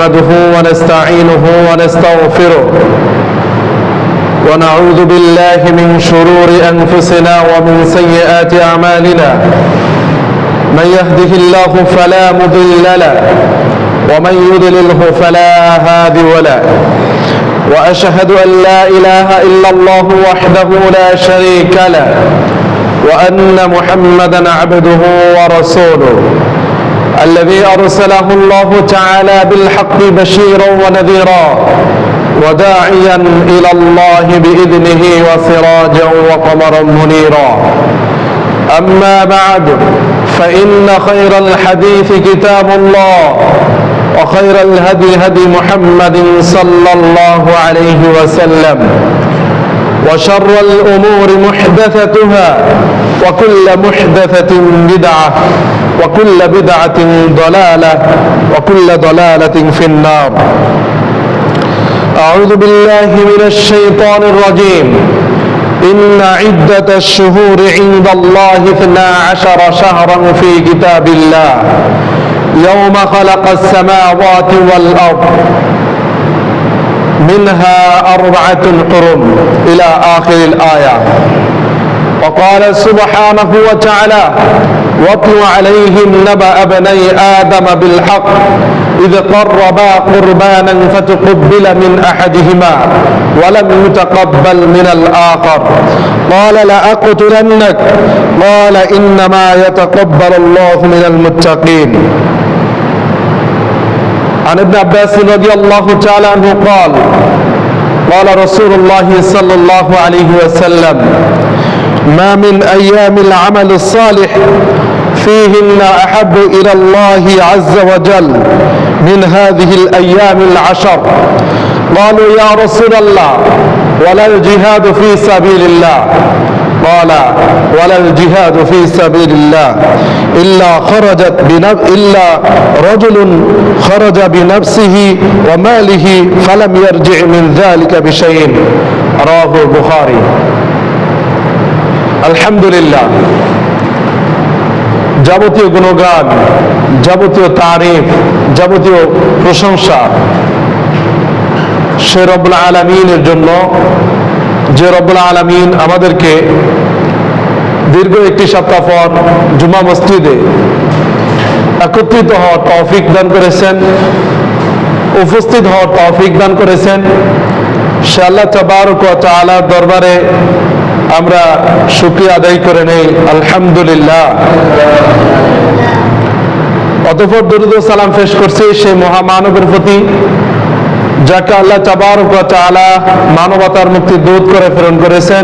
نحمده ونستعينه ونستغفره ونعوذ بالله من شرور أنفسنا ومن سيئات أعمالنا من يهده الله فلا مضل له ومن يضلله فلا هادي له وأشهد أن لا إله إلا الله وحده لا شريك له وأن محمدا عبده ورسوله الذي أرسله الله تعالى بالحق بشيرا ونذيرا وداعيا إلى الله بإذنه وسراجا وقمرا منيرا أما بعد فإن خير الحديث كتاب الله وخير الهدي هدي محمد صلى الله عليه وسلم وشر الأمور محدثتها وكل محدثة بدعة وكل بدعة ضلالة وكل ضلالة في النار. أعوذ بالله من الشيطان الرجيم. إن عدة الشهور عند الله 12 شهرا في كتاب الله يوم خلق السماوات والأرض منها 4 حرم إلى آخر الآية. وقال سبحانه وتعالى واتل عليهم نبأ ابني آدم بالحق إذ قربا قربانا فتقبل من أحدهما ولم يتقبل من الآخر قال لأقتلنك قال إنما يتقبل الله من المتقين. عن ابن عباس رضي الله تعالى عنه قال قال رسول الله صلى الله عليه وسلم ما من أيام العمل الصالح فيهن أحب إلى الله عز وجل من هذه الأيام 10. قالوا يا رسول الله ولا الجهاد في سبيل الله قال ولا الجهاد في سبيل الله إلا رجل خرج بنفسه وماله فلم يرجع من ذلك بشيء. رواه البخاري. আলহামদুলিল্লাহ, যাবতীয় গুণগান, যাবতীয় তারিফ, যাবতীয় প্রশংসা সে রব্বুল আলামিনের জন্য, যে রব্বুল আলামিন আমাদেরকে দীর্ঘ একটি সপ্তাহ পর জুমা মসজিদে একত্রিত হওয়ার তৌফিক দান করেছেন, উপস্থিত হওয়ার তৌফিক দান করেছেন। সে আল্লাহ তাবারক ওয়া তাআলার দরবারে আমরা শুকরিয়া আদায় করে নেই, আলহামদুলিল্লাহ। অতঃপর দরুদ ও সালাম পেশ করছি সেই মহামানবের প্রতি যাকে আল্লাহ তাবারক ওয়া তাআলা মানবতার মুক্তির দূত করে প্রেরণ করেছেন,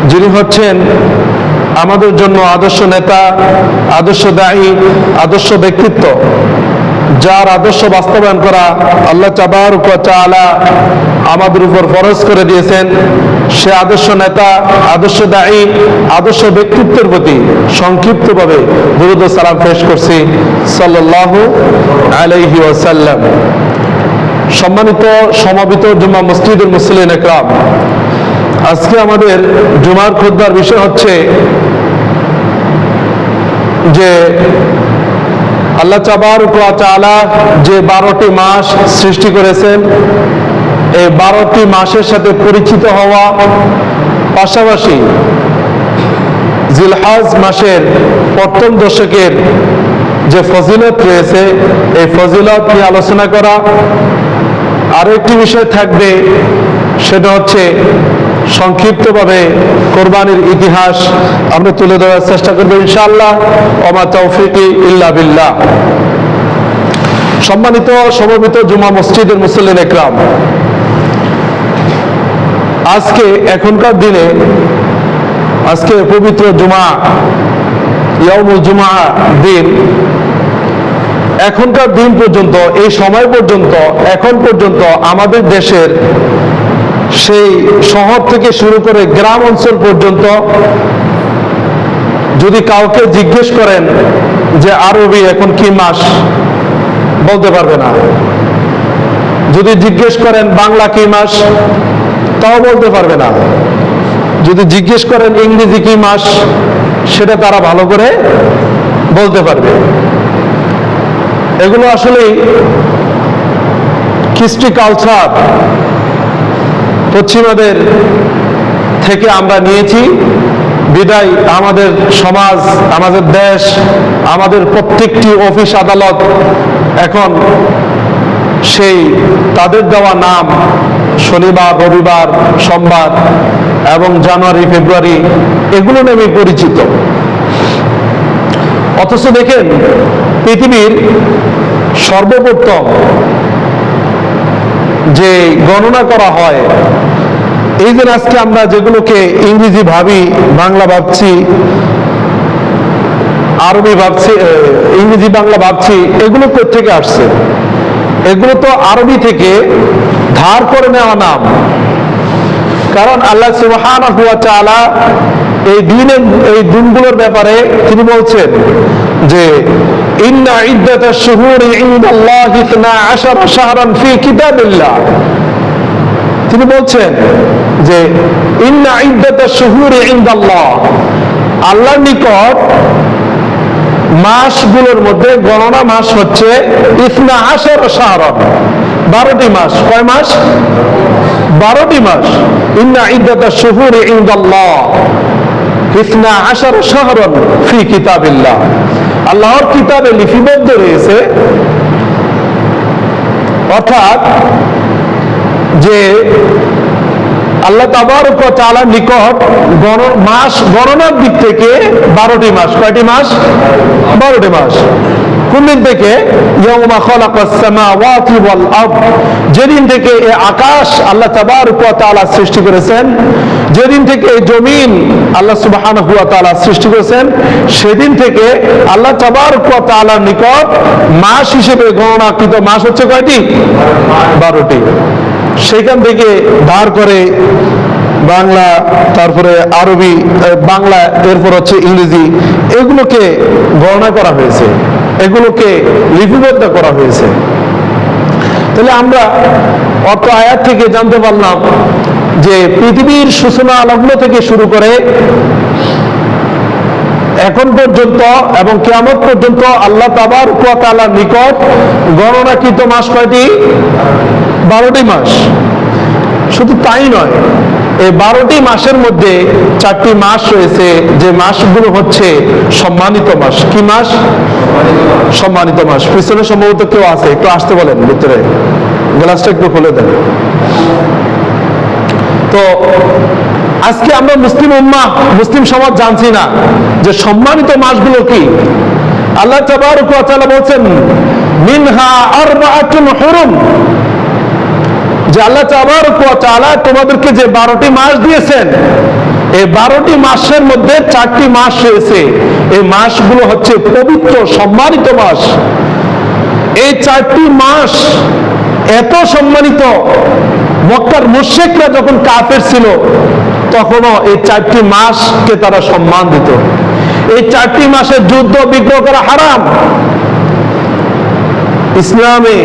যিনি হচ্ছেন আমাদের জন্য আদর্শ নেতা, আদর্শ দায়ী, আদর্শ ব্যক্তিত্ব, যার আদর্শ বাস্তবায়ন করা আল্লাহ তাবারক ওয়া তাআলা আমাদের উপর ফরজ করে দিয়েছেন। সে আদর্শ নেতা, আদর্শ দায়ী, আদর্শ ব্যক্তিত্বের প্রতি সংক্ষিপ্তভাবে দরুদ ও সালাম পেশ করছি সাল্লাল্লাহু আলাইহি ওয়াসাল্লাম। সম্মানিত সমাবেত জুমা মসজিদের মুসল্লিন একরাম, আজকে আমাদের জুমার খুতবার বিষয় হচ্ছে যে আল্লাহ তাবারক ওয়া তাআলা যে 12টি মাস সৃষ্টি করেছেন, এই 12টি মাসের সাথে পরিচিত হওয়া, পাশাপাশি জিলহজ মাসের প্রথম দশকের যে ফজিলত রয়েছে এই ফজিলত নিয়ে আলোচনা করা। আরো একটি বিষয় থাকবে, সেটা হচ্ছে সংক্ষিপ্তভাবে কোরবানির ইতিহাস আমরা তুলে ধরার চেষ্টা করবো ইনশাআল্লাহ। ওমা তৌফিকি ইল্লা বিল্লাহ। সম্মানিত সমবেত জুমা মসজিদের মুসল্লিন একরাম, আজকে এখনকার দিনে, আজকে পবিত্র জুমা, ইয়াউমুল জুমা দিন, এখনকার দিন পর্যন্ত, এই সময় পর্যন্ত, এখন পর্যন্ত আমাদের দেশের সেই শহর থেকে শুরু করে গ্রাম অঞ্চল পর্যন্ত যদি কাউকে জিজ্ঞেস করেন যে আরবি এখন কি মাস, বলতে পারবে না। যদি জিজ্ঞেস করেন বাংলা কি মাস, তাও বলতে পারবে না। যদি জিজ্ঞেস করেন ইংরেজি কি মাস, সেটা তারা ভালো করে বলতে পারবে। এগুলো আসলে কৃষ্টি কালচার পশ্চিমাদের থেকে আমরা নিয়েছি, বিদায় আমাদের সমাজ, আমাদের দেশ, আমাদের প্রত্যেকটি অফিস আদালত এখন সেই তাদের দেওয়া নাম শনিবার, রবিবার, সোমবার এবং জানুয়ারি, ফেব্রুয়ারি এগুলো নামে পরিচিত। অথচ দেখেন, পৃথিবীর সর্বপ্রথম যে গণনা করা হয়, এই যে আজকে আমরা যেগুলোকে ইংরেজি ভাবি, বাংলা ভাবছি, আরবি ভাবছি, ইংরেজি বাংলা ভাবছি, এগুলো কোথেকে আসছে? এগুলো তো আরবি থেকে ধার করে নেওয়া নাম। কারণ আল্লাহ সুবহানাহু ওয়া তাআলা এই দিনগুলোর ব্যাপারে তিনি বলছেন যে ইন্না ইদ্দাতাশ শুহুরি ইনদাল্লাহি 12 শাহরান ফি কিতাবিল্লাহ। তিনি বলছেন যে ইন্না ইদ্দাতাশ শুহুরি ইনদাল্লাহ, আল্লাহর নিকট মাসগুলোর মধ্যে গণনা মাস হচ্ছে 12 শাহরান, 12টি মাস। কয় মাস? 12টি মাস। ইন্না ইদ্দাতাশ শুহুরি ইনদাল্লাহ 12 শাহরান ফি কিতাবিল্লাহ, আল্লাহর কিতাবে লিপিবদ্ধ রয়েছে। অর্থাৎ যে আল্লাহ তাবারক ওয়া তাআলার নিকট মাস গণনার দিক থেকে 12টি মাস। কয়টি মাস? 12টি মাস। কোন দিন থেকে? ইয়াউমা খালাকাস সামাওয়াতি ওয়াল আরদ, যেদিন থেকে এই আকাশ আল্লাহ তাবারক ওয়া তাআলা সৃষ্টি করেছেন, যেদিন থেকে এই জমিন আল্লাহ সুবহানাহু ওয়া তাআলা সৃষ্টি করেছেন, সেদিন থেকে আল্লাহ তাবারক ওয়া তাআলার নিকট মাস হিসেবে গণনাকৃত মাস হচ্ছে কয়টি? 12টি। সেখান থেকে ধার করে বাংলা, তারপরে আরবি, বাংলা, এরপর হচ্ছে ইংরেজি, এগুলোকে গণনা করা হয়েছে, এগুলোকে লিপিবদ্ধ করা হয়েছে। তাহলে আমরা অর্থ আয়াত থেকে জানতে পারলাম যে পৃথিবীর সূচনা লগ্ন থেকে শুরু করে এখন পর্যন্ত এবং কিয়ামত পর্যন্ত আল্লাহ তাবারক ওয়া তাআলার নিকট গণনাকৃত মাস কয়টি? 12টি মাস। শুধু তাই নয়, এই 12টি মাসের মধ্যে 4টি মাস রয়েছে যে মাসগুলো হচ্ছে সম্মানিত মাস। কি মাস? সম্মানিত মাস। পিছনে সম্ভবত কেউ আছে, একটু আসতে বলেন, ভিতরে গ্লাসটা একটু খুলে দেন। তো আজকে আমরা মুসলিম উম্মাহ, মুসলিম সমাজ জানছি না যে সম্মানিত মাসগুলো কি। আল্লাহ তাবারক ওয়া তাআলা বলেন মিনহা আরবাআতুন হুরুম, যে আল্লাহ তাবারক ওয়া তাআলা তোমাদেরকে যে 12টি মাস দিয়েছেন, এই 12টি মাসের মধ্যে 4টি মাস রয়েছে। এই মাসগুলো হচ্ছে পবিত্র সম্মানিত মাস। এই 4টি মাস এত সম্মানিত, মক্কার মুশরিকরা যখন কাফের ছিল তখনও এই 4টি মাসকে তারা সম্মান দিত। এই 4টি মাসের যুদ্ধ বিগ্রহ করা হারাম। ইসলামে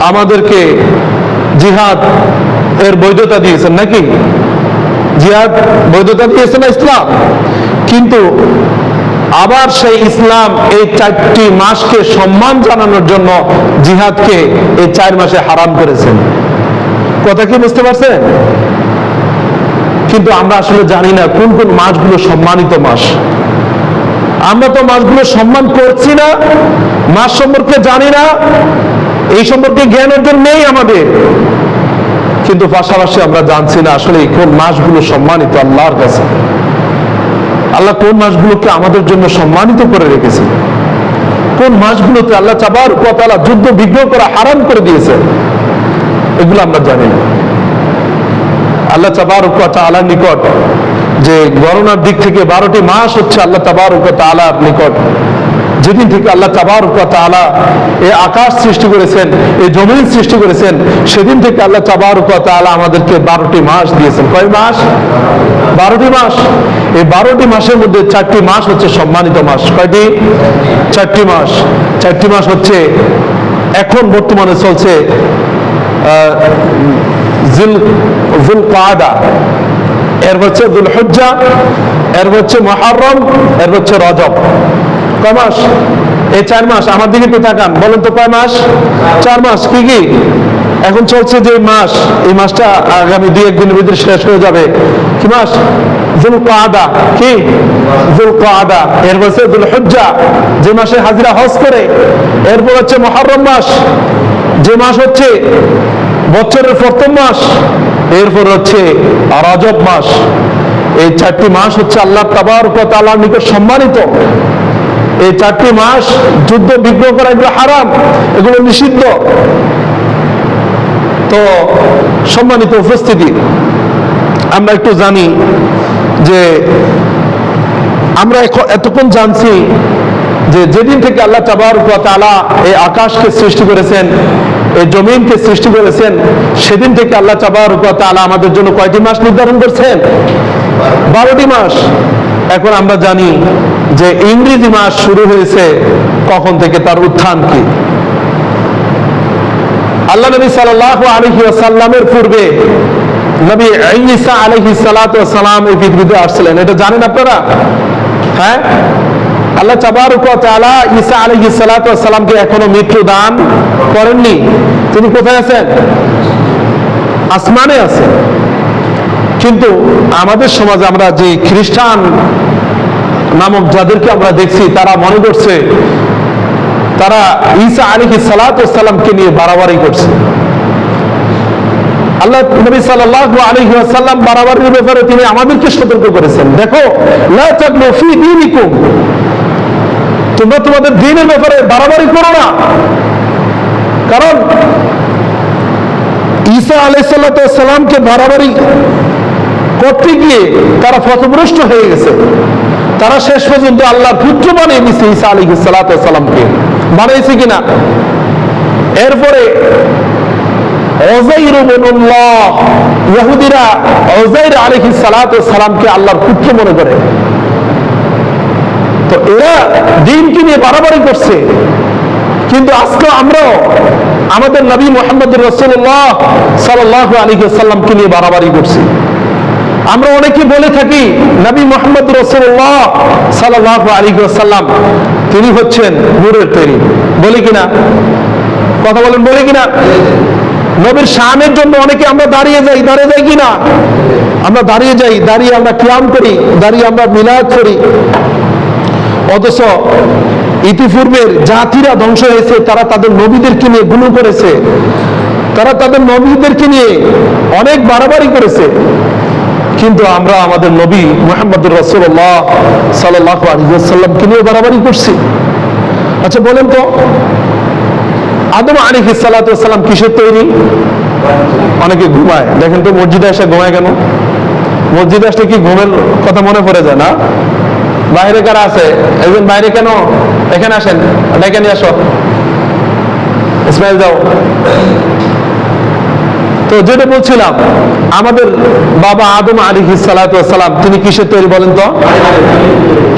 আমাদেরকে জিহাদ এর বৈধতা দিয়েছেন নাকি? জিহাদ বৈধতা দিয়েছে না ইসলাম? কিন্তু আবার সেই ইসলাম এই 4টি মাসকে সম্মান জানানোর জন্য জিহাদকে এই 4 মাসে হারাম করেছেন। কথা কি বুঝতে পারছেন? কিন্তু আমরা আসলে জানি না কোন কোন মাসগুলো সম্মানিত মাস। আমরা তো মাসগুলো সম্মান করছি না, মাস সম্পর্কে জানি না, এই সম্পর্কে জ্ঞান অর্জন নেই আমাদের। কিন্তু পাশাপাশি আমরা জানছি না আসলে কোন মাসগুলো সম্মানিত আল্লাহর কাছে। আল্লাহ কোন মাসগুলোকে আমাদের জন্য সম্মানিত করে রেখেছে, কোন মাসগুলোতে আল্লাহ তাবারক ওয়া তাআলা যুদ্ধ বিগ্রহ করা হারাম করে দিয়েছে, এগুলো আমরা জানি না। আল্লাহ তাবারক ওয়া তাআলার নিকট যে গণনার দিক থেকে 12টি মাস হচ্ছে আল্লাহ তাবারক ওয়া তাআলার নিকট যেদিন থেকে আল্লাহ তাবারক ওয়া তাআলা এই আকাশ সৃষ্টি করেছেন, এই জমিন সৃষ্টি করেছেন, সেদিন থেকে আল্লাহ তাবারক ওয়া তাআলা আমাদেরকে 12টি মাস দিয়েছেন। কয় মাস? 12টি মাস। এই 12টি মাসের মধ্যে 4টি মাস হচ্ছে সম্মানিত মাস। কয়টি? 4টি মাস। 4টি মাস হচ্ছে এখন বর্তমানে চলছে যুলকাদা, এর হচ্ছে যুলহিজ্জা, এর হচ্ছে মুহররম, এর হচ্ছে রজব। কয় মাস? এই 4 মাস আমার দিকে একটু তাকান, বলেন তো কয় মাস? 4 মাস। কি কি এখন চলছে যে মাস, এই মাসটা আগামী 2-1 দিনের ভিতরে শেষ হয়ে যাবে। কি মাস? যুলকাদা। কি? যুলকাদা। এরপর হচ্ছে যুলহিজ্জা, যে মাসে হাজিরা হজ করে। এরপর হচ্ছে মুহররম মাস, যে মাস হচ্ছে বছরের প্রথম মাস। এরপর হচ্ছে রজব মাস। এই 4টি মাস হচ্ছে আল্লাহ তাবারক ওয়া তাআলার নিকট সম্মানিত। এই 4টি মাস যুদ্ধ বিগ্রহ করা এগুলো হারাম, এগুলো নিষিদ্ধ। তো সম্মানিত উপস্থিতি, আমরা একটু জানি যে আমরা এতক্ষণ জানছি যে যেদিন থেকে আল্লাহ তাবারক ওয়া তাআলা এই আকাশকে সৃষ্টি করেছেন, এই জমিনকে সৃষ্টি করেছেন, সেদিন থেকে আল্লাহ তাবারক ওয়া তাআলা আমাদের জন্য কয়টি মাস নির্ধারণ করেছেন? 12টি মাস। এখন আমরা জানি যে ইংরেজি মাস শুরু হয়েছে কখন থেকে, তার উত্থান কি? আল্লাহ নবী সাল্লাল্লাহু আলাইহি ওয়াসাল্লামের পূর্বে নবী ঈসা আলাইহিস সালাতু ওয়াস সালাম এই পৃথিবীতে আসছিলেন, এটা জানেন আপনারা? হ্যাঁ, আল্লাহ তাবারক ওয়া তাআলা ঈসা আলাইহিস সালাতু ওয়াস সালামকে এখনো মৃত্যু দান করেননি। তিনি কোথায় আছেন? আসমানে আছেন। কিন্তু আমাদের সমাজে আমরা যে খ্রিস্টান নামক যাদেরকে আমরা দেখছি, তারা মনে করছে তারা ঈসা আলাইহিস সালাতু ওয়াস সালামকে নিয়ে বাড়াবাড়ি করছে। আল্লাহ নবী সাল্লাল্লাহু আলাইহি ওয়াসাল্লাম বাড়াবাড়ির ব্যাপারে তিনি আমাদেরকে সতর্ক করেছেন, দেখো লা তাগলু ফি দীনিকুম, তোমরা তোমাদের দ্বীনের ব্যাপারে বাড়াবাড়ি করো না। কারণ ঈসা আলাইহিস সালাতু ওয়াস সালামকে বাড়াবাড়ি করতে গিয়ে তারা পথভ্রষ্ট হয়ে গেছে। তারা শেষ পর্যন্ত আল্লাহর পুত্র বানিয়ে দিয়েছে ঈসা আলাইহিস সালাতু ওয়াস সালামকে, বানাইছে কিনা? এরপরে উযাইর ইবনুল্লাহ, ইহুদিরা উযাইর আলাইহিস সালাতু ওয়াস সালামকে আল্লাহর পুত্র মনে করে। তো এরা দ্বীনকে নিয়ে বাড়াবাড়ি করছে। কিন্তু আজকে আমরাও আমাদের নবী মুহাম্মদ রাসূলুল্লাহ সাল্লাল্লাহু আলাইহি ওয়াসাল্লামকে নিয়ে বাড়াবাড়ি করছি। আমরা অনেকে বলে থাকি নবী মুহাম্মদ রাসূলুল্লাহ সাল্লাল্লাহু আলাইহি ওয়াসাল্লাম তিনি হচ্ছেন নূরের তৈরি, বলি কিনা? কথা বলেন, বলি কিনা? নবীর শানের জন্য অনেকে আমরা দাঁড়িয়ে যাই কিনা? আমরা দাঁড়িয়ে যাই, দাঁড়িয়ে আমরা কিয়াম করি, দাঁড়িয়ে আমরা মিলাদ করি। অথচ ইতিপূর্বের জাতিরা ধ্বংস হয়েছে, তারা তাদের নবীদেরকে নিয়ে গুণ করেছে, তারা তাদের নবীদেরকে নিয়ে অনেক বাড়াবাড়ি করেছে। কিন্তু আমরা আমাদের নবী মুহাম্মদ রাসূলুল্লাহ সাল্লাল্লাহু আলাইহি ওয়াসাল্লামকে নিয়ে বাড়াবাড়ি করছি। আচ্ছা বলেন তো, আদম আলাইহিস সালাতু ওয়াস সালাম কিসের তৈরি? অনেকে ঘুমায়, দেখেন তো মসজিদে এসে ঘুমায় কেন? মসজিদে আসলে কি ঘুমের কথা মনে পড়ে যায় না? বাইরে কারা আছে? একজন বাইরে কেন? এখানে আসেন, ডেকে নিয়ে আসো, ইসমাইল যাও। তো যেটা বলছিলাম, আমাদের বাবা আদম আলাইহিস সালাতু ওয়াস সালাম তিনি কিসের তৈরি বলেন তো?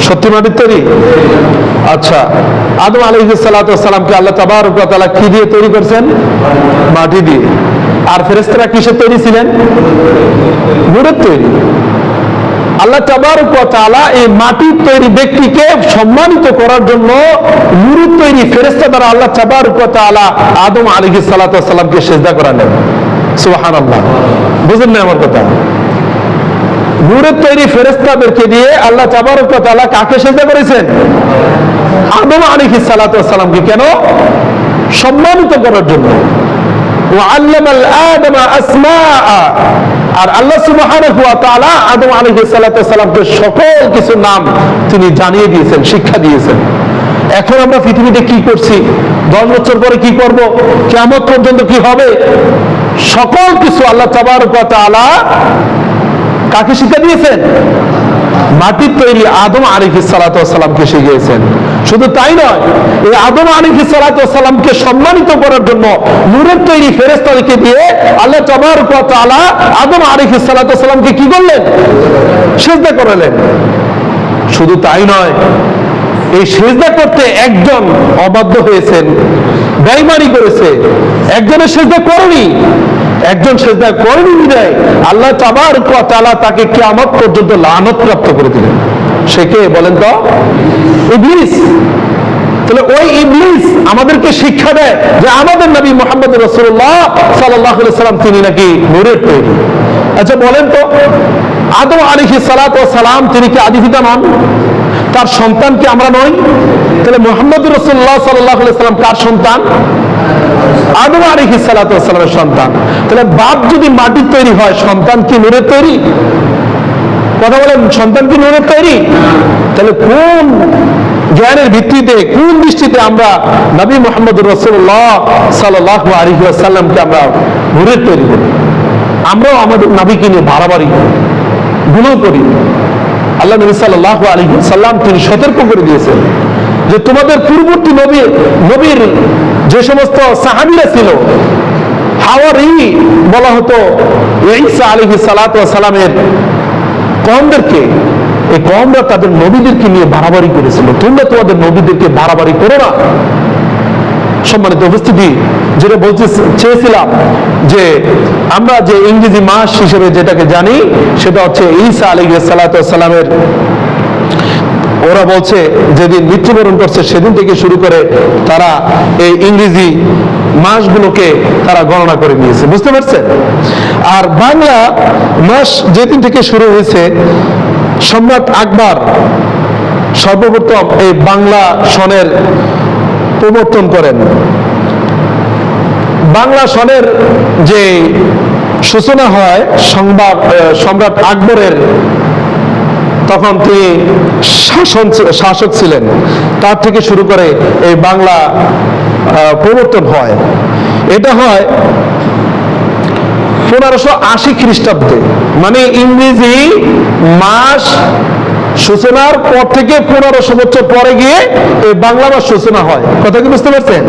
সত্যি মাটির তৈরি? আচ্ছা, আদম আলাইহিস সালাতু ওয়াস সালামকে আল্লাহ তাবারক ওয়া তাআলা কি দিয়ে তৈরি করেছেন? মাটি দিয়ে। আর ফেরেশতারা কিসের তৈরি ছিলেন? নূরের তৈরি। আল্লাহ তাবারক ওয়া তাআলা এই মাটির তৈরি ব্যক্তিকে সম্মানিত করার জন্য নূরের তৈরি ফেরেশতা দ্বারা আল্লাহ তাবারক ওয়া তাআলা আদম আলাইহিস সালাতু ওয়াস সালামকে সিজদা করালেন। সুবহানাল্লাহ, বুঝেন না আমার কথা? নূরের তৈরি ফেরেশতাদেরকে দিয়ে আল্লাহ তাবারক ওয়া তাআলা কাকে সিজদা করেছেন? আদম আলাইহিস সালাতু ওয়াস সালামকে। কেন? সম্মানিত করার জন্য। ওয়া আল্লামাল আদামা আসমাআ, আর আল্লাহ সুবহানাহু ওয়া তাআলা আদম আলাইহিস সালাতু ওয়াস সালামকে সকল কিছু নাম তিনি জানিয়ে দিয়েছেন, শিক্ষা দিয়েছেন। এখন আমরা পৃথিবীতে কি করছি, 10 বছর পরে কি করব, কিয়ামত পর্যন্ত কি হবে, সকল কিছু আল্লাহ তাবারক ওয়া তাআলা কাকে শিক্ষা দিয়েছেন? মাটির তৈরি আদম আলাইহিস সালাতু ওয়াস সালামকে শিখিয়েছেন। শুধু তাই নয়, এই আদম আলাইহিস সালাতু ওয়াস সালামকে সম্মানিত করার জন্য নূরের তৈরি ফেরেশতাদেরকে দিয়ে আল্লাহ তাবারক ওয়া তাআলা আদম আলাইহিস সালাতু ওয়াস সালামকে কি করলেন? সিজদা করালেন। শুধু তাই নয়, এই সিজদা করতে একজন অবাধ্য হয়েছেন, বেঈমানি করেছে, একজনের সিজদা করেনি। একজন সিজদা করেনি বিধায় আল্লাহ তাবারক ওয়া তাআলা তাকে কিয়ামত পর্যন্ত লানত প্রাপ্ত করে দিলেন। সে কে বলেন তো? ইবলিস। তো তাহলে ওই ইবলিস আমাদেরকে শিক্ষা দেয় যে আমাদের নবী মুহাম্মদ রাসূলুল্লাহ সাল্লাল্লাহু আলাইহি সাল্লাম তিনি নাকি নূরের তৈরি। আচ্ছা বলেন তো, আদম আলাইহিস সালাতু ওয়াস সালাম তিনি কি আদি পিতা নন? তার সন্তান কি আমরা নই? তাহলে মুহাম্মদ রাসূলুল্লাহ সাল্লাল্লাহু আলাইহি সাল্লাম কার সন্তান? আদম আলাইহিস সালাতু ওয়াস সালামের সন্তান। তাহলে বাপ যদি মাটির তৈরি হয়, সন্তান কি নূরের তৈরি? কথা বলেন, সন্তান কি নূরের তৈরি? তাহলে কোন জ্ঞানের ভিত্তিতে, কোন দৃষ্টিতে আমরা নবী মুহাম্মদ রাসূলুল্লাহ সাল্লাল্লাহু আলাইহি ওয়াসাল্লামকে আমরা নূরের তৈরি করি? আমরাও আমাদের নবীকে নিয়ে বাড়াবাড়ি গুনাহ করি। আল্লাহ নবী সাল্লাল্লাহু আলাইহি ওয়াসাল্লাম তিনি সতর্ক করে দিয়েছেন যে তোমাদের পূর্ববর্তী নবীর যে সমস্ত সাহাবীরা ছিল, হাওয়ারি বলা হতো ঈসা আলাইহিস সালাতু ওয়াস সালামের কওমদেরকে, এই কওমরা তাদের নবীদেরকে নিয়ে বাড়াবাড়ি করেছিল, তোমরা তোমাদের নবীদেরকে বাড়াবাড়ি করো না। সম্মানিত উপস্থিতি, যেটা বলতে চেয়েছিলাম যে আমরা যে ইংরেজি মাস হিসেবে যেটাকে জানি সেটা হচ্ছে ঈসা আলাইহিস সালাতু ওয়াস সালামের, ওরা বলছে যেদিন মৃত্যুবরণ করছে সেদিন থেকে শুরু করে তারা এই ইংরেজি মাসগুলোকে তারা গণনা করে নিয়েছে, বুঝতে পারছেন? আর বাংলা মাস যেদিন থেকে শুরু হয়েছে, সম্রাট আকবর সর্বপ্রথম এই বাংলা সনের প্রবর্তন করেন। বাংলা সনের যে সূচনা হয় সম্রাট আকবরের, তখন তিনি শাসক ছিলেন, তার থেকে শুরু করে এই বাংলা প্রবর্তন হয়। এটা হয় 1580 খ্রিস্টাব্দে, মানে ইংরেজি মাস সূচনার পর থেকে 1500 বছর পরে গিয়ে এই বাংলা মাস সূচনা হয়। কথা কি বুঝতে পারছেন?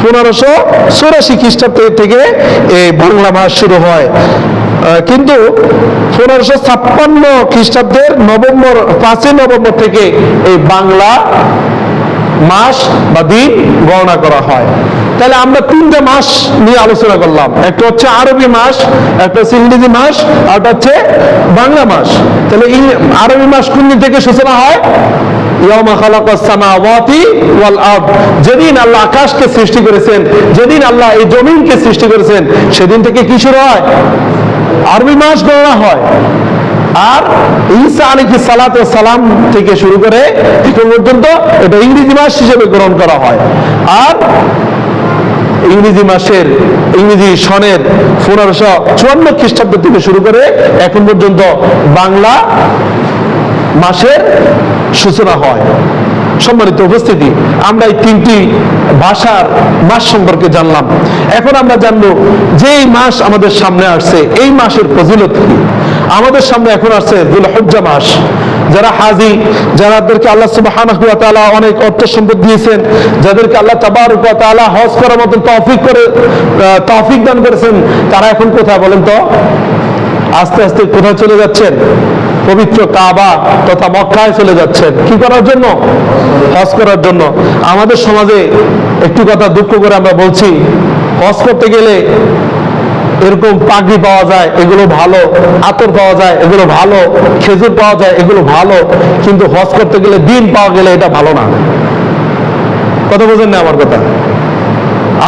1584 খ্রিস্টাব্দ থেকে এই বাংলা মাস শুরু হয়, কিন্তু 1556 খ্রিস্টাব্দের 5ই নভেম্বর থেকে এই বাংলা মাস বা দিন গণনা করা হয়। তাহলে আমরা 3টা মাস নিয়ে আলোচনা করলাম, একটা হচ্ছে আরবি মাস, একটা হচ্ছে ইংরেজি মাস, আর একটা হচ্ছে বাংলা মাস। তাহলে আরবি মাস কোন দিন থেকে সূচনা হয়? ইয়াউমা খালাকাস সামাওয়াতি ওয়াল আরদ, যেদিন আল্লাহ আকাশকে সৃষ্টি করেছেন, যেদিন আল্লাহ এই জমিনকে সৃষ্টি করেছেন, সেদিন থেকে কি শুরু হয়? আরবি মাস গণনা হয়। আর ঈসা আলাইহিস সালাতু ওয়াস সালাম থেকে শুরু করে এখন পর্যন্ত এটা ইংরেজি মাস হিসেবে গ্রহণ করা হয়। আর ইংরেজি সনের 1554 খ্রিস্টাব্দ থেকে শুরু করে এখন পর্যন্ত বাংলা মাসের সূচনা হয়। সম্মানিত উপস্থিতি, আমরা এই 3টি ভাষার মাস সম্পর্কে জানলাম। এখন আমরা জানবো যে এই মাস আমাদের সামনে আসছে, এই মাসের ফজিলত কি। আমাদের সামনে এখন আসছে যুলহিজ্জা মাস। যারা হাজী, যাদেরকে আল্লাহ সুবহানাহু ওয়া তাআলা অনেক অর্থ সম্পদ দিয়েছেন, যাদেরকে আল্লাহ তাবারক ওয়া তাআলা হজ করার মতো তৌফিক দান করেছেন, তারা এখন কোথায় বলেন তো? আস্তে আস্তে কোথায় চলে যাচ্ছেন? পবিত্র কাবা তথা মক্কায় চলে যাচ্ছেন। কি করার জন্য? হজ করার জন্য। আমাদের সমাজে একটু কথা দুঃখ করে আমরা বলছি, হজ করতে গেলে এরকম পাগড়ি পাওয়া যায়, এগুলো ভালো, আতর পাওয়া যায়, এগুলো ভালো, খেজুর পাওয়া যায়, এগুলো ভালো, কিন্তু হজ করতে গেলে দিন পাওয়া গেলে এটা ভালো না। কথা বোঝেন না আমার কথা?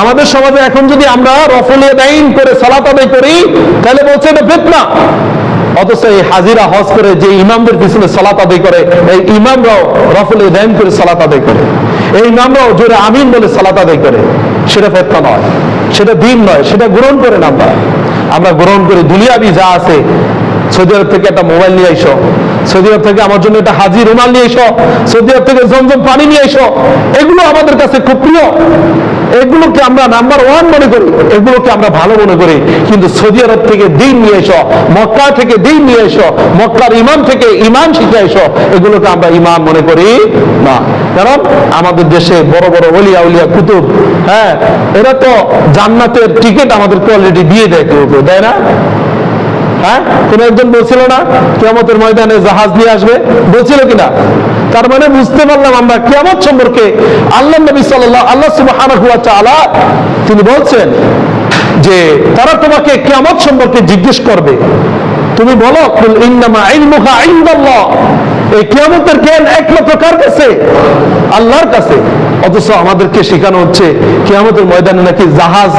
আমাদের সমাজে এখন যদি আমরা রফুল ইয়াদাইন করে সালাত আদায় করি, তাহলে বলছে এটা ফিতনা। অথচ এই হাজিরা হজ করে যে ইমামদের পিছনে সালাত আদায় করে, এই ইমামরাও রফুল ইয়াদাইন করে সালাত আদায় করে, এই ইমামরাও জোরে আমিন বলে সালাত আদায় করে, সেটা ফিতনা নয়, সেটা দিন নয়, সেটা গ্রহণ করে না। আমরা গ্রহণ করি দুনিয়াবি যা আছে। সৌদি আরব থেকে একটা মোবাইল নিয়ে আইসো, সৌদি আরব থেকে আমার জন্য একটা হাজি রুমাল নিয়ে এসো, সৌদি আরব থেকে জমজম পানি নিয়ে এসো, এগুলো আমাদের কাছে খুব প্রিয়, এগুলোকে আমরা নাম্বার 1 মনে করি, এগুলোকে আমরা ভালো মনে করি। কিন্তু সৌদি আরব থেকে দিন নিয়ে এসো, মক্কা থেকে দিন নিয়ে এসো, মক্কার ইমাম থেকে ইমান শিখে এসো, এগুলোকে আমরা ইমান মনে করি না। কারণ আমাদের দেশে বড় বড় ওলিয়া উলিয়া কুতুব, হ্যাঁ, এরা তো জান্নাতের টিকিট আমাদেরকে অলরেডি দিয়ে দেয়, কেউ কেউ দেয় না? হ্যাঁ, কোন একজন বলছিল না কিয়ামতের ময়দানে জাহাজ নিয়ে আসবে, বলছিল কিনা? তার মানে বুঝতে পারলাম আমরা কিয়ামত সম্পর্কে আল্লাহ নবী সাল্লাল্লাহু, আল্লাহ সুবহানাহু ওয়া তাআলা তিনি বলছেন যে তারা তোমাকে কিয়ামত সম্পর্কে জিজ্ঞেস করবে, তুমি বলো কুল ইন্নামা ইলমুহা ইনদাল্লাহ, এই কিয়ামতের জ্ঞান একমাত্র কার কাছে? আল্লাহর কাছে। অথচ আমাদেরকে শেখানো হচ্ছে কিয়ামতের ময়দানে নাকি জাহাজ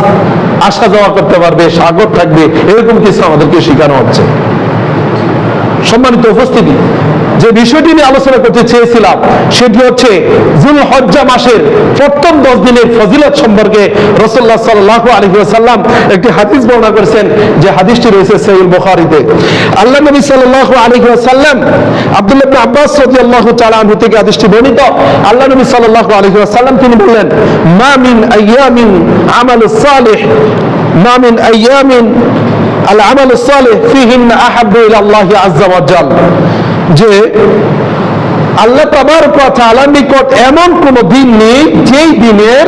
আসা যাওয়া করতে পারবে, সাগর থাকবে, এরকম কিছু আমাদেরকে শেখানো হচ্ছে। সম্মানিত উপস্থিতি, যে বিষয়টি নিয়ে আলোচনা করতে চেয়েছিলাম সেটি হচ্ছে যুলহজ্জা মাসের প্রথম 10 দিনের ফজিলত সম্পর্কে রাসূলুল্লাহ সাল্লাল্লাহু আলাইহি ওয়াসাল্লাম একটি হাদিস বর্ণনা করেছেন, যে হাদিসটি রয়েছে সহিহ বুখারীতে। আল্লাহ নবী সাল্লাল্লাহু আলাইহি ওয়াসাল্লাম আব্দুল্লাহ ইবনে আব্বাস রাদিয়াল্লাহু তাআলা আনহু থেকে হাদিসটি বর্ণিত। আল্লাহ নবী সাল্লাল্লাহু আলাইহি ওয়াসাল্লাম তিনি বললেন, মা মিন আইয়ামিন আমালুস সালিহ, মা মিন আইয়ামিন আল আমালুস সালিহ ফিহিন্না আহাব্বু ইলাল্লাহি আযজা ওয়া জাল, যে আল্লাহ তাবারক ওয়া তাআলার নিকট এমন কোন দিন নেই যেই দিনের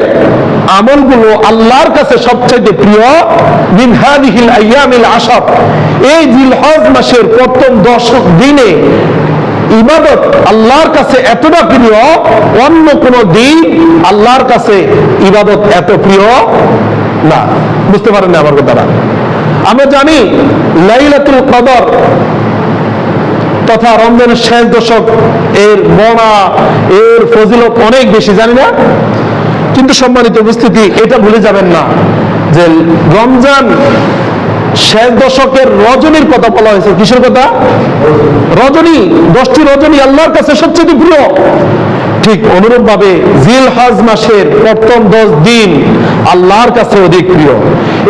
আমলগুলো আল্লাহর কাছে সবচেয়ে প্রিয় মিন হাদিহিল আইয়ামিল আশর, এই জিলহজ মাসের প্রথম 10 দিনে ইবাদত আল্লাহর কাছে এতটা প্রিয়, অন্য কোন দিন আল্লাহর কাছে ইবাদত এত প্রিয় না। বুঝতে পারেন না আমার কথাটা? আমরা জানি লাইলাতুল কদর তথা রমজানের শেষ দশক এর বর্ণনা, এর ফজিলত অনেক বেশি, জানি না? কিন্তু সম্মানিত উপস্থিতি, এটা ভুলে যাবেন না যে রমজান শেষ দশকের রজনীর কথা বলা হয়েছে। কিসের কথা? রজনী, 10টি রজনী আল্লাহর কাছে সবচেয়ে প্রিয়। ঠিক অনুরূপ ভাবে জিলহজ মাসের প্রথম 10 দিন আল্লাহর কাছে অধিক প্রিয়।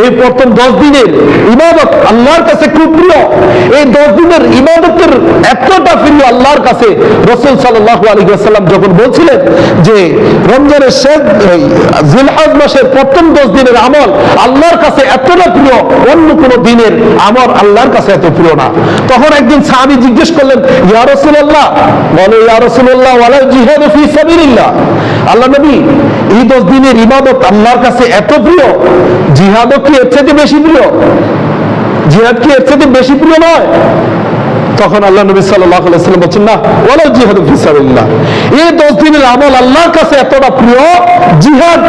এই প্রথম 10 দিনের ইবাদত আল্লাহর কাছে খুব প্রিয়। এই 10 দিনের ইবাদতের এতটা প্রিয় আল্লাহর কাছে, রাসূল সাল্লাল্লাহু আলাইহি ওয়াসাল্লাম যখন বলছিলেন যে রমজানের শেষ জিলহজ মাসের প্রথম 10 দিনের আমল আল্লাহর কাছে এতটা প্রিয়, অন্য কোন দিনের আমল আল্লাহর কাছে এত প্রিয় না। তখন একদিন সাহাবী জিজ্ঞেস করলেন, ইয়া রাসূলুল্লাহ, বলো ইয়া রাসূলুল্লাহ, ওয়ালা জিহাদ ফি সাবিলিল্লাহ, আল্লাহ নবী এই 10 দিনের ইবাদত আল্লাহর কাছে এত প্রিয়, জিহাদও কি এর চেয়ে বেশি প্রিয়? জিহাদ কি এর চেয়ে বেশি প্রিয় নয়? তখন আল্লাহ নবী সাল্লাল্লাহু আলাইহি ওয়াসাল্লাম বলেন, না, ওয়ালা জিহাদ ফি সাবিলিল্লাহ, এই 10 দিনের আমল আল্লাহর কাছে এতটা প্রিয়, জিহাদ,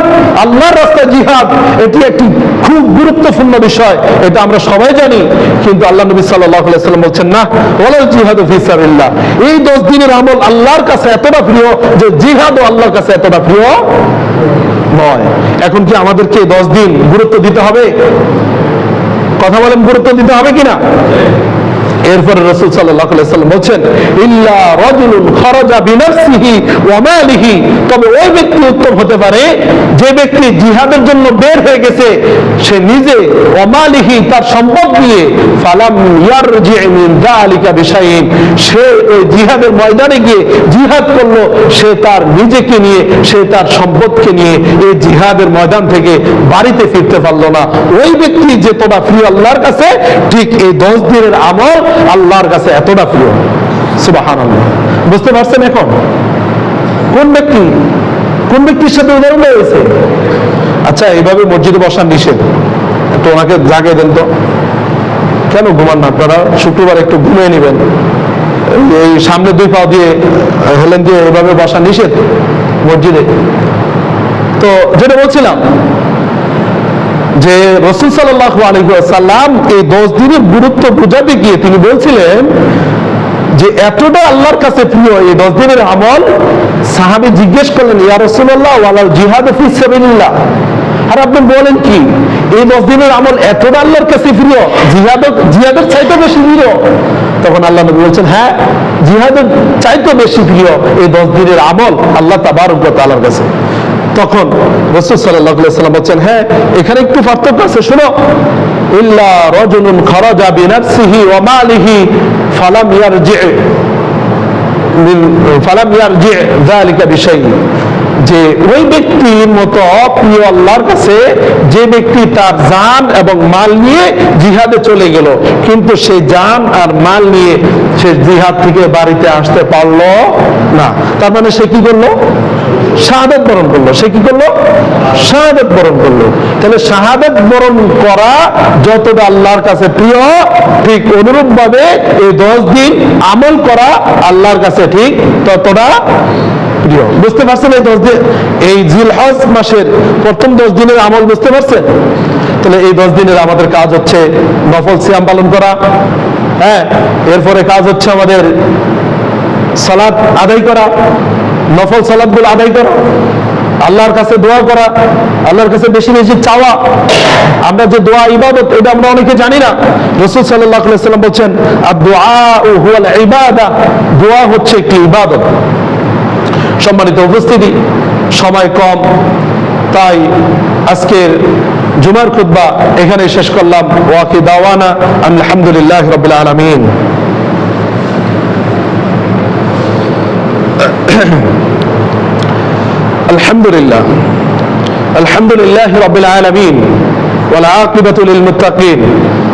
আল্লাহর রাস্তায় জিহাদ, এটি একটি খুব গুরুত্বপূর্ণ বিষয়, এটা আমরা সবাই জানি। কিন্তু আল্লাহ নবী সাল্লাল্লাহু আলাইহি ওয়াসাল্লাম বলছেন, না, ওয়ালা জিহাদ ফি সাবিলিল্লাহ, এই 10 দিনের আমল আল্লাহর কাছে এতটা প্রিয় যে জিহাদও আল্লাহর কাছে এতটা প্রিয় নয়। এখন কি আমাদেরকে 10 দিন গুরুত্ব দিতে হবে? কথা বলেন, গুরুত্ব দিতে হবে কিনা? এরপরে রাসূল সাল্লাল্লাহু আলাইহি ওয়াসাল্লাম বলেন, ইল্লা রাজুলুন খারাজা বিনাফসিহি ওয়া মালিহি, তবে ওই ব্যক্তি উত্তম হতে পারে যে ব্যক্তি জিহাদের জন্য বের হয়ে গেছে, সে নিজে ওয়া মালিহি, তার সম্পদ দিয়ে, ফালাম ইয়ারজি মিন যালিকা বিশাইইন, সে ওই জিহাদের ময়দানে গিয়ে জিহাদ করলো, সে তার নিজেকে নিয়ে, সে তার সম্পদকে নিয়ে এই জিহাদের ময়দান থেকে বাড়িতে ফিরতে পারলো না, ওই ব্যক্তি যে তোমরা প্রিয় আল্লাহর কাছে, ঠিক এই 10 দিনের আমল আল্লাহর কাছে এতটা প্রিয়। সুবহানাল্লাহ। বুঝতে পারছেন এখন কোন ব্যক্তি, কোন ব্যক্তির সাথে উদাহরণ হয়েছে? আচ্ছা, এইভাবে মসজিদে বসা নিষেধ, একটু ওনাকে জাগিয়ে দেন তো। কেন ঘুমান না আপনারা? শুক্রবার একটু ঘুমিয়ে নেবেন। এই সামনে 2 পা দিয়ে হেলেন দিয়ে এভাবে বসা নিষেধ মসজিদে। তো যেটা বলছিলাম যে রাসূল সাল্লাল্লাহু আলাইহি ওয়াসাল্লাম এই 10 দিনের গুরুত্ব বোঝাতে গিয়ে তিনি বলছিলেন যে এতটা আল্লাহর কাছে প্রিয় এই 10 দিনের আমল, সাহাবী জিজ্ঞেস করলেন, ইয়া রাসূলুল্লাহ, ওয়ালা জিহাদ ফি সাবিলিল্লাহ, আর আপনি বলেন কি এই 10 দিনের আমল এতটা আল্লাহর কাছে প্রিয়, জিহাদের চাইতে বেশি প্রিয়? তখন আল্লাহ নবী বলছেন, হ্যাঁ, জিহাদের চাইতে বেশি প্রিয় এই 10 দিনের আমল আল্লাহ তাবারক ওয়া তাআলার কাছে। তখন রাসূল সাল্লাল্লাহু আলাইহি ওয়াসাল্লাম বলেন, হ্যাঁ, এখানে একটু পার্থক্য আছে, শোনো, ইল্লা রাজুলুন খারাজা বিনাফসিহি ওয়া মালিহি ফালাম ইয়ারজি যালিকা বিশাইইন, যে ওই ব্যক্তির মতো প্রিয় আল্লাহর কাছে যে ব্যক্তি তার জান এবং মাল নিয়ে জিহাদে চলে গেল, কিন্তু সেই জান আর মাল নিয়ে সে জিহাদ থেকে বাড়িতে আসতে পারলো না। তার মানে সে কি করলো? শাহাদাত বরণ করলো। সে কি করলো? শাহাদাত বরণ করলো। তাহলে শাহাদাত বরণ করা যতটা আল্লাহর কাছে প্রিয়, ঠিক অনুরূপ ভাবে এই 10 দিন আমল করা আল্লাহর কাছে ঠিক ততটা প্রিয়। বুঝতে পারছেন এই 10 দিন, এই জিলহজ মাসের প্রথম 10 দিনের আমল বুঝতে পারছেন? তাহলে এই 10 দিনের আমাদের কাজ হচ্ছে নফল সিয়াম পালন করা, হ্যাঁ, এরপরে কাজ হচ্ছে আমাদের সালাত আদায় করা, নফল সালাতগুলো আদায় করা, আল্লাহর কাছে দোয়া করা, আল্লাহর কাছে বেশি বেশি চাওয়া। আমরা যে দোয়া ইবাদত, এটা আমরা অনেকে জানি না। রাসূল সাল্লাল্লাহু আলাইহি ওয়াসাল্লাম বলেন আদ-দুআউ হুয়াল ইবাদা, দোয়া হচ্ছে একটি ইবাদত। সম্মানিত উপস্থিতি, সময় কম, তাই আজকের জুমার খুতবা এখানে শেষ করলাম। ওয়া আখিরু দাওয়ানা আলহামদুলিল্লাহি রাব্বিল আলামিন। আলহামদুলিল্লাহ, আলহামদুলিল্লাহি রাব্বিল আলামিন, ওয়াল আকিবাতু লিল মুত্তাকিন,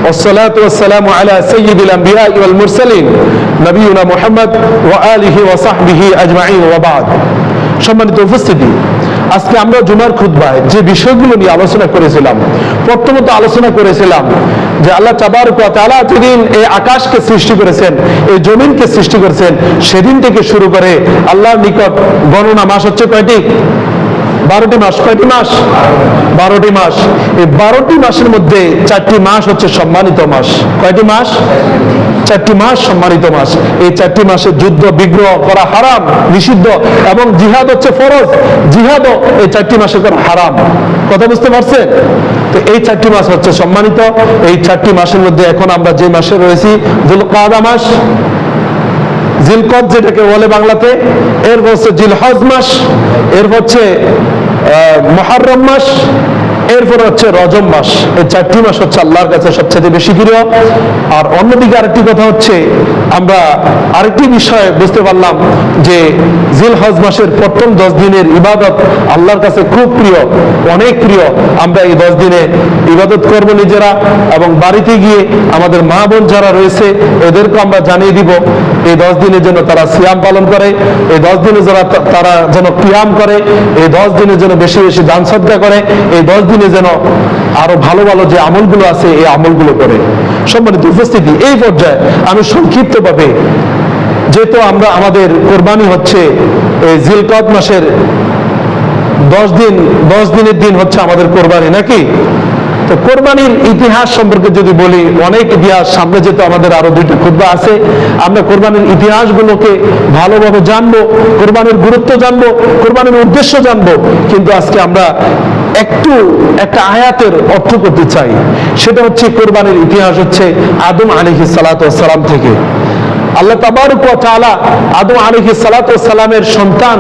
والصلاة والسلام على سيد الأنبياء والمرسلين نبينا محمد وآله وصحبه أجمعين وبعد। সম্মানিত উপস্থিতি, আজকে আমরা জুমার খুতবায় যে বিষয়গুলো নিয়ে আলোচনা করেছিলাম, প্রথমত আলোচনা করেছিলাম যে আল্লাহ তাবারক ওয়া তাআলা যেদিন এই আকাশকে সৃষ্টি করেছেন, এই জমিনকে সৃষ্টি করেছেন, সেদিন থেকে শুরু করে আল্লাহর নিকট গণনা মাস হচ্ছে কয়টি? 12টি মাস। কয়টি মাস? 12টি মাস। এই 12টি মাসের মধ্যে 4টি মাস হচ্ছে সম্মানিত মাস। কয়টি মাস? 4টি মাস সম্মানিত মাস। এই 4টি মাসে যুদ্ধ বিগ্রহ করা হারাম, নিষিদ্ধ, এবং জিহাদ হচ্ছে ফরজ। জিহাদও এই 4টি মাসে করা হারাম। কথা বুঝতে পারছেন? তো এই 4টি মাস হচ্ছে সম্মানিত। এই 4টি মাসের মধ্যে এখন আমরা যে মাসে রয়েছি, যুলকাদা মাস, জিলকদ যেটাকে বলে বাংলাতে, এর হচ্ছে জিলহজ মাস, এর হচ্ছে মুহররম মাস, এরপর হচ্ছে রজব মাস। এই 4টি মাস হচ্ছে আল্লাহর কাছে সবচেয়ে বেশি প্রিয়। আর অন্যদিকে আরেকটি কথা হচ্ছে, আমরা আরেকটি বিষয় বুঝতে পারলাম যে জিলহজ মাসের প্রথম 10 দিনের ইবাদত আল্লাহর কাছে খুব প্রিয়, অনেক প্রিয়। আমরা এই 10 দিনে ইবাদত করব নিজেরা, এবং বাড়িতে গিয়ে আমাদের মা বোন যারা রয়েছে এদেরকে আমরা জানিয়ে দিব এই 10 দিনের জন্য তারা সিয়াম পালন করে, এই 10 দিনে যারা তারা যেন কিয়াম করে, এই 10 দিনের জন্য বেশি বেশি দান সদকা করে, এই 10 দিনে যেন আরো ভালো ভালো যে আমলগুলো আছে এই আমলগুলো করে। সম্মানিত উপস্থিতি, এই পর্যায়ে আমি সংক্ষিপ্তভাবে, যেহেতু আমরা আমাদের কোরবানি হচ্ছে এই জিলকদ মাসের 10 দিনের দিন হচ্ছে আমাদের কোরবানি, নাকি? তো কোরবানির ইতিহাস সম্পর্কে যদি বলি, অনেক ইতিহাস, সামনে যেহেতু আমাদের আরো 2টি খুতবা আছে, আমরা কোরবানির ইতিহাসগুলোকে ভালোভাবে জানবো, কোরবানির গুরুত্ব জানবো, কোরবানির উদ্দেশ্য জানবো। কিন্তু আজকে আমরা একটা আয়াতের অর্থ করতে চাই। সেটা হচ্ছে কোরবানির ইতিহাস হচ্ছে আদম আলাইহিস সালাতু ওয়াস সালাম থেকে। আল্লাহ তাবারক ওয়া তাআলা আদম আলাইহিস সালাতু ওয়াস সালামের সন্তান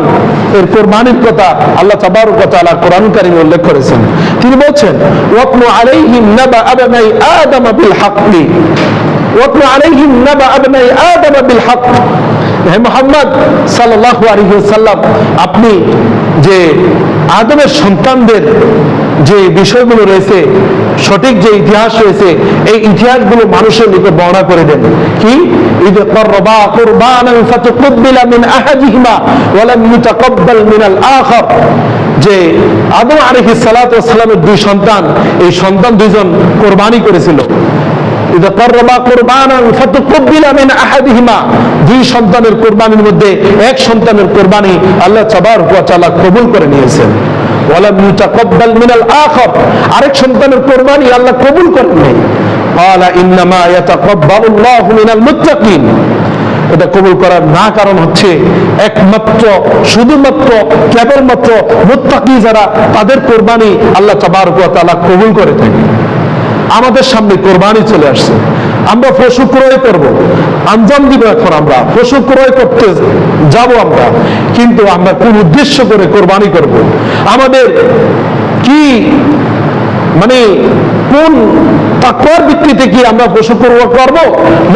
এর কোরবানির কথা আল্লাহ তাবারক ওয়া তাআলা কোরআন কারীমে উল্লেখ করেছেন। তিনি বলছেন, ওয়াতলু আলাইহিম নাবা আবনাই আদম বিল হাক্কি, ওয়াতলু আলাইহিম নাবা আবনাই আদম বিল হক। হে মুহাম্মদ সাল্লাল্লাহু আলাইহি ওয়াসাল্লাম, আপনি যে আদমের সন্তানদের যে বিষয়গুলো রয়েছে, সঠিক যে ইতিহাস রয়েছে, এই ইতিহাসগুলো মানুষের নিকট বর্ণনা করে দেন। কি? ইদ করবা কুরবানান ফাতুকবিলা মিন আহাদিহিমা ওয়া লাম ইউতাকাব্বাল মিনাল আখার। যে আদম আলাইহিস সালাতু ওয়াস সালামের 2 সন্তান, এই সন্তান 2জন কোরবানি করেছিল। ইদ করবা কুরবানান ফাতুকবিলা মিন আহাদিহিমা, 2 সন্তানের কোরবানির মধ্যে এক সন্তানের কোরবানি আল্লাহ তাবারক ওয়া তাআলা কবুল করে নিয়েছেন। ওয়ালাম ইউতাকাব্বাল মিনাল আখার, আরেক সন্তানের কোরবানি আল্লাহ কবুল করেন নাই। ক্বালা ইন্নামা ইয়াতাকাব্বালুল্লাহু মিনাল মুত্তাকিন। এটা কবুল করার না কারণ হচ্ছে একমাত্র, শুধুমাত্র, কেবলমাত্র মুত্তাকি যারা, তাদের কোরবানি আল্লাহ তাবারক ওয়া তাআলা কবুল করে থাকেন। আমাদের সামনে কোরবানি চলে আসছে, আমরা পশু ক্রয় করব, আঞ্জাম দিব। এখন আমরা পশু ক্রয় করতে যাব আমরা, কিন্তু আমরা কোন উদ্দেশ্য করে কোরবানি করব? আমাদের কি মানে কোন তাকওয়ার ভিত্তিতে কি আমরা পশু ক্রয় করব,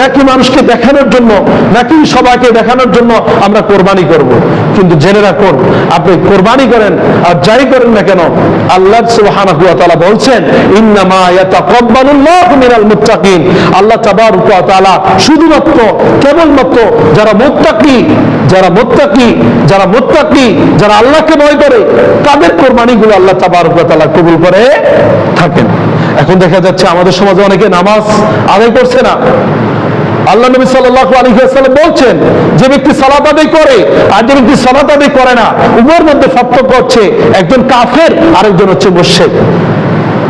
নাকি মানুষকে দেখানোর জন্য, নাকি সবাইকে দেখানোর জন্য আমরা কোরবানি করব? কিন্তু জেনে রাখুন, আপনি কোরবানি করেন আর যাই করেন না কেন, আল্লাহ সুবহানাহু ওয়া তাআলা বলছেন ইন্নামা ইয়াতাকাব্বালুল্লাহু মিনাল মুত্তাকিন। আল্লাহ তাবারক ওয়া তাআলা শুধুমাত্র, কেবলমাত্র যারা মুত্তাকি, যারা আল্লাহকে ভয় করে, তাদের কোরবানিগুলো আল্লাহ তাবারক ওয়া তাআলা কবুল করে থাকেন। এখন দেখা যাচ্ছে আমাদের সমাজে অনেকে নামাজ আদায় করছে না, আল্লাহ নবী সাল্লাল্লাহু আলাইহি ওয়াসাল্লাম বলছেন, যে ব্যক্তি সালাত আদায় করে আর যে ব্যক্তি সালাত আদায় করে না, উভয়ের মধ্যে পার্থক্য হচ্ছে একজন কাফের আর একজন হচ্ছে মুশরিক।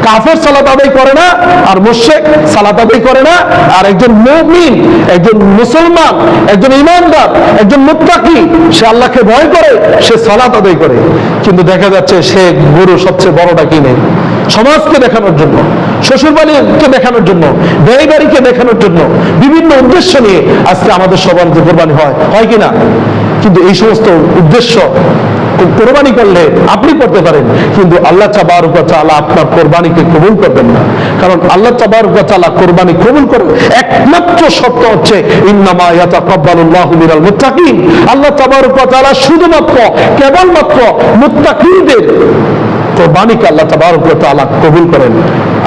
কাফের সালাত আদায় করে না আর মুশরিক সালাত আদায় করে না, আর একজন মুমিন, একজন মুসলমান, একজন ঈমানদার, একজন মুত্তাকি, সে আল্লাহকে ভয় করে, সে সালাত আদায় করে। কিন্তু দেখা যাচ্ছে সে গুরু সবচেয়ে বড়টা কিনে সমাজকে দেখানোর জন্য, শ্বশুরবাড়িকে দেখানোর জন্য, ব্যয় বাড়িকে দেখানোর জন্য, বিভিন্ন উদ্দেশ্য নিয়ে আজকে আমাদের সবার যে কোরবানি হয় কিনা। কিন্তু এই সমস্ত উদ্দেশ্য কোরবানি করলে আপনি করতে পারেন, কিন্তু আল্লাহ তাবারক ওয়া তাআলা আপনার কোরবানিকে কবুল করবেন না। কারণ আল্লাহ তাবারক ওয়া তাআলা কোরবানি কবুল করেন একমাত্র শর্ত হচ্ছে ইন্নামা ইয়াতাকাব্বালুল্লাহু মিনাল মুত্তাকিন। আল্লাহ তাবারক ওয়া তাআলা শুধুমাত্র কেবলমাত্র মুত্তাকিদের কোরবানিকে আল্লাহ তাবারক ওয়া তাআলা কবুল করেন।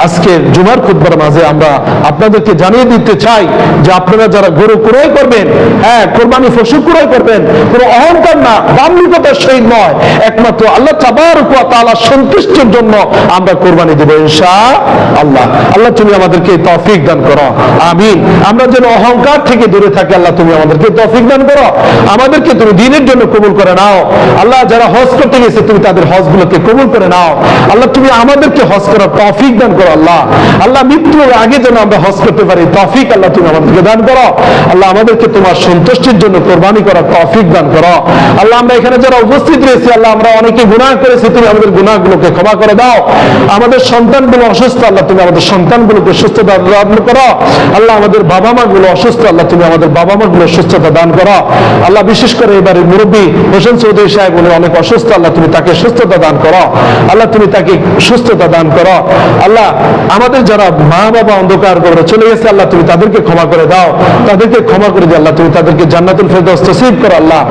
আজকে জুমার খুতবার মাঝে আমরা আপনাদেরকে জানিয়ে দিতে চাই যে আপনারা যারা গরু ক্রয় করবেন, হ্যাঁ কোরবানি পশু ক্রয় করবেন, কোনো অহংকার না, দাম্ভিকতার সহিত নয়, একমাত্র আল্লাহ তাবারক ওয়া তাআলা সন্তুষ্টির জন্য আমরা কোরবানি দেব ইনশাআল্লাহ। আল্লাহ তুমি আমাদেরকে তৌফিক দান করো, আমিন। আমরা যেন অহংকার থেকে দূরে থাকি, আল্লাহ তুমি আমাদেরকে তৌফিক দান করো, আমাদেরকে তুমি দ্বীনের জন্য কবুল করে নাও। আল্লাহ যারা হজ করতে গেছে তুমি তাদের হজগুলোকে কবুল করে নাও। আল্লাহ তুমি আমাদেরকে হজ করার তৌফিক দান করো। আল্লাহ আল্লাহ মৃত্যুর আগে যেন আমরা হজ করতে পারি তৌফিক আল্লাহ তুমি আমাদেরকে দান করো। আল্লাহ আমাদেরকে তোমার সন্তুষ্টির জন্য কোরবানি করার তৌফিক দান করো। আল্লাহ আমরা এখানে যারা উপস্থিত রয়েছি, আল্লাহ আমরা অনেকে গুনাহ করেছি, তুমি আমাদের গুনাহগুলোকে ক্ষমা করে দাও। আমাদের সন্তানগুলো অসুস্থ, আল্লাহ তুমি আমাদের সন্তানগুলোকে সুস্থতা দান করো। আল্লাহ আমাদের বাবা মা গুলো অসুস্থ, আল্লাহ তুমি আমাদের বাবা মা গুলো সুস্থতা দান করো। আল্লাহ বিশেষ করে এবারে মুরব্বী হোসেন চৌধুরী সাহেব উনি অনেক অসুস্থ, আল্লাহ তুমি তাকে সুস্থতা দান করো। আল্লাহ তুমি তাকে সুস্থতা দান করো। আল্লাহ আমাদের যারা মা বাবা অন্ধকার কবরে চলে গেছে, আল্লাহ তুমি তাদেরকে ক্ষমা করে দাও, তাদেরকে ক্ষমা করে দাও। আল্লাহ তুমি তাদেরকে জান্নাতুল ফেরদৌস নসিব করো। আল্লাহ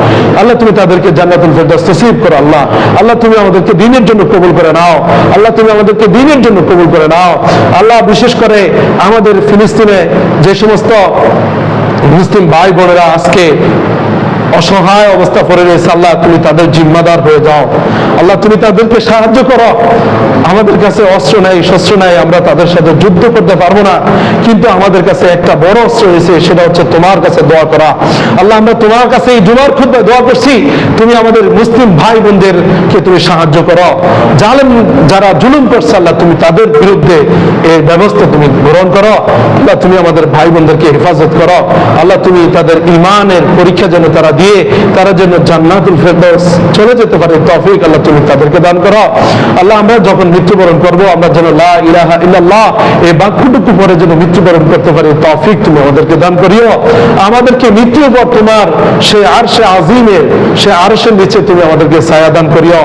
আল্লাহ তুমি তাদেরকে জান্নাতুল ফেরদৌস নসিব করো। আল্লাহ আল্লাহ তুমি আমাদেরকে দ্বীনের জন্য কবুল করে নাও। আল্লাহ তুমি আমাদেরকে দ্বীনের জন্য কবুল করে নাও। আল্লাহ বিশেষ করে আমাদের ফিলিস্তিনে যে সমস্ত মুসলিম ভাই বোনেরা আজকে অসহায় অবস্থা পড়ে রয়েছে, আল্লাহ তুমি তাদের জিম্মাদার হয়ে যাও। আল্লাহ তুমি তাদেরকে সাহায্য করো। আমাদের কাছে অস্ত্র নাই, শস্ত্র নাই, আমরা তাদের সাথে যুদ্ধ করতে পারবো না, কিন্তু আমাদের কাছে একটা বড় অস্ত্র রয়েছে, সেটা হচ্ছে তোমার কাছে দোয়া করা। আল্লাহ আমরা তোমার কাছে এই জুমার খুতবায় দোয়া করছি, তুমি আমাদের মুসলিম ভাই বোনদেরকে তুমি সাহায্য করো। জালেম যারা জুলুম করছে, আল্লাহ তুমি তাদের বিরুদ্ধে এর ব্যবস্থা তুমি গ্রহণ করো। আল্লাহ তুমি আমাদের ভাই বোনদেরকে হেফাজত করো। আল্লাহ তুমি তাদের ঈমানের পরীক্ষা যেন তারা দিয়ে তারা যেন জান্নাতুল ফেরদৌস চলে যেতে পারে তৌফিক আল্লাহ তুমি তাদেরকে দান করো। আল্লাহ আমরা যখন মৃত্যুবরণ করবো, আমরা যেন লা ইলাহা ইল্লাল্লাহ এই বাক্যটুকু পরে যেন মৃত্যুবরণ করতে পারি তৌফিক তুমি আমাদেরকে দান করিও। আমাদেরকে মৃত্যুর পর তোমার সে আরশে আজিমের, সে আরশের নিচে তুমি আমাদেরকে ছায়া দান করিও,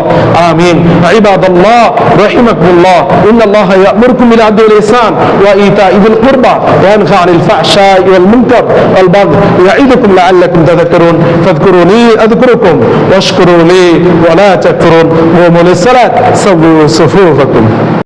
আমিন। ইবাদাল্লাহ রাহিমাকুমুল্লাহ, ইন্নাল্লাহা ইয়া'মুরুকুম বিল আদলি ওয়াল ইহসান ওয়া ইতাইযিল কুরবা ওয়া ইয়ানহা আনিল ফাহশাই ওয়াল মুনকার ওয়াল বাগই ইয়া'iদুকুম লা'আল্লাকুম তাযাক্কারুন ফাযকুরুনি আযকুরুকুম ওয়াশকুরু লি ওয়া লা তাকফুরুন ওয়া মুলিস সালাত সাওউ সুফুফাকুম।